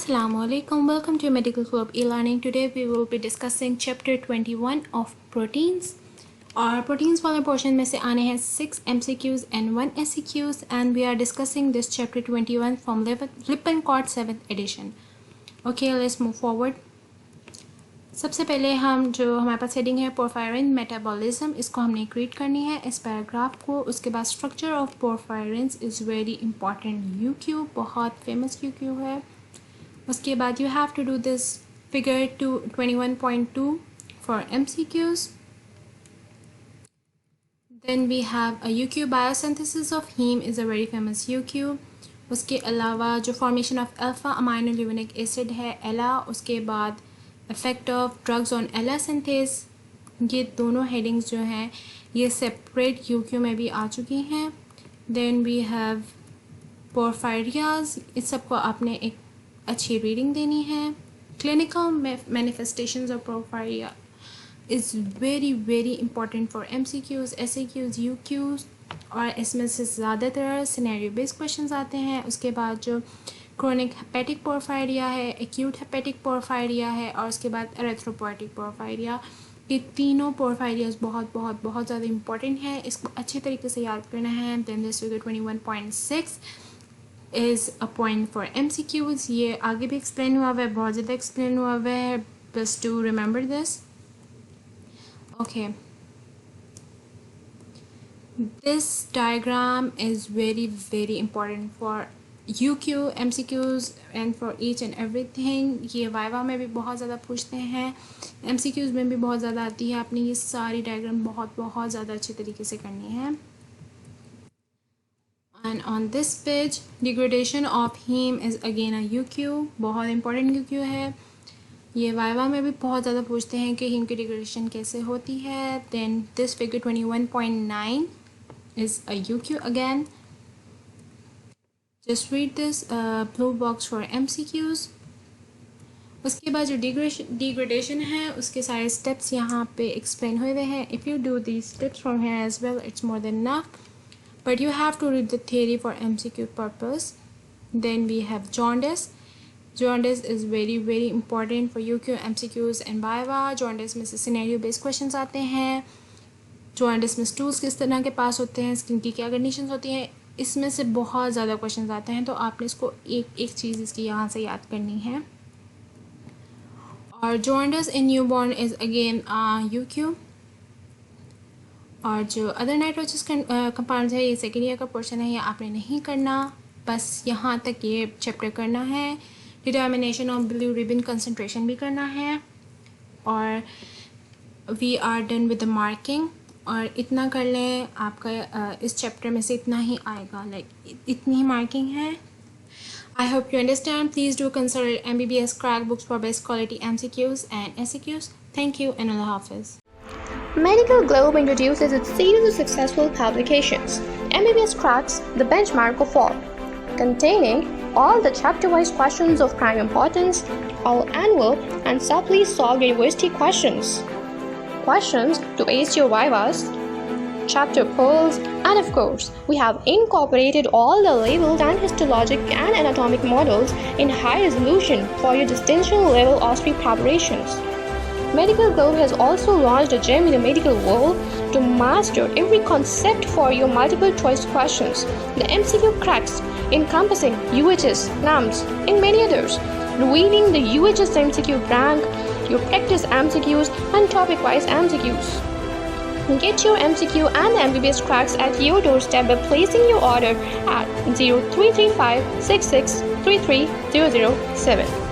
Assalamualaikum. Welcome to Medical Club e-learning. Today we will be discussing chapter 21 of proteins. और proteins वाले portion में से आने हैं 6 MCQs and 1 SCQs and we are discussing this chapter 21 from Lippincott 7th edition. Okay, let's move forward. सबसे पहले हम जो हमारे पास हेडिंग है पोरफायरिन मेटाबॉलिज्म, इसको हमने क्रिएट करनी है इस पैराग्राफ को. उसके बाद structure of porphyrins is very important UQ, बहुत फेमस यूक्यू है. उसके बाद you have to do this figure 21.2 for MCQs. Then we have a UQ biosynthesis of haem is a very famous UQ. उसके अलावा जो formation of alpha aminolevulinic acid है ALA, उसके बाद effect of drugs on ALA synthase, ये दोनों headings जो हैं ये सेपरेट यूक्यू में भी आ चुकी हैं. देन वी हैव पोरफायरियाज, इस सब को आपने एक अच्छी रीडिंग देनी है. Clinical manifestations of porphyria is very very important for MCQs, SAQs, UQs और इसमें से ज़्यादातर सिनेरियो बेस्ड क्वेश्चंस आते हैं. उसके बाद जो क्रोनिक हेपेटिक पोरफायरिया है, एक्यूट हेपेटिक पोरफायरिया है और उसके बाद एरिथ्रोपोएटिक पोरफायरिया, ये तीनों पोरफायरियाज बहुत बहुत बहुत ज़्यादा इंपॉर्टेंट है. इसको अच्छे तरीके से याद करना है. Then this figure 21.6 is a point for MCQs. ये आगे भी एक्सप्लेन हुआ हुआ है, बहुत ज़्यादा एक्सप्लेन हुआ हुआ है, बस to remember this. Okay, this diagram is very very important for UQ, MCQs and for each and everything. ये वाइवा में भी बहुत ज़्यादा पूछते हैं, MCQs में भी बहुत ज़्यादा आती है. आपने ये सारी डायग्राम बहुत बहुत ज़्यादा अच्छे तरीके से करनी है. And on this page degradation of haem is again a UQ, बहुत इंपॉर्टेंट UQ है. ये वाइवा में भी बहुत ज़्यादा पूछते हैं कि हीम की डिग्रेडेशन कैसे होती है. Then this figure 21.9 is a UQ again. Just read this blue box for MCQs. उसके बाद जो डिग्रेडेशन है उसके सारे स्टेप्स यहाँ पे एक्सप्लेन हुए हुए हैं. If you do these steps from here as well, it's more than enough. But you have to read the theory for MCQ purpose. Then we have jaundice. Jaundice is very very important for UQ, MCQs and viva. Jaundice में से scenario based questions आते हैं. jaundice में stools किस तरह के पास होते हैं, स्किन की क्या कंडीशंस होती हैं, इसमें से बहुत ज़्यादा क्वेश्चंस आते हैं. तो आपने इसको एक एक चीज़ इसकी यहाँ से याद करनी है. और jaundice in newborn is again UQ. और जो अदर नाइट्रोजस कंपाउंड्स है ये सेकेंड ईयर का पोर्शन है, ये आपने नहीं करना, बस यहाँ तक ये चैप्टर करना है. Determination of bilirubin concentration भी करना है. और we are done with the marking. और इतना कर लें, आपका इस चैप्टर में से इतना ही आएगा, लाइक इतनी ही मार्किंग है. I hope you understand. Please do consult MBBS crack books for best quality MCQs and SAQs. Thank you and Allah Hafiz. Medical Globe introduces its series of successful publications, MBBS Cracks, the benchmark of all, containing all the chapter-wise questions of prime importance, all annual and subtly solved university questions to ace your vivas, chapter polls, and of course, we have incorporated all the labeled and histologic and anatomic models in high resolution for your distinction level OSCE preparations. Medical Globe has also launched a gem in the medical world to master every concept for your multiple choice questions, the MCQ cracks encompassing UHS, NAMS, and many others, revealing the UHS MCQ rank, your practice MCQs, and topic-wise MCQs. Get your MCQ and MBBS cracks at your doorstep by placing your order at 0335 66 33007.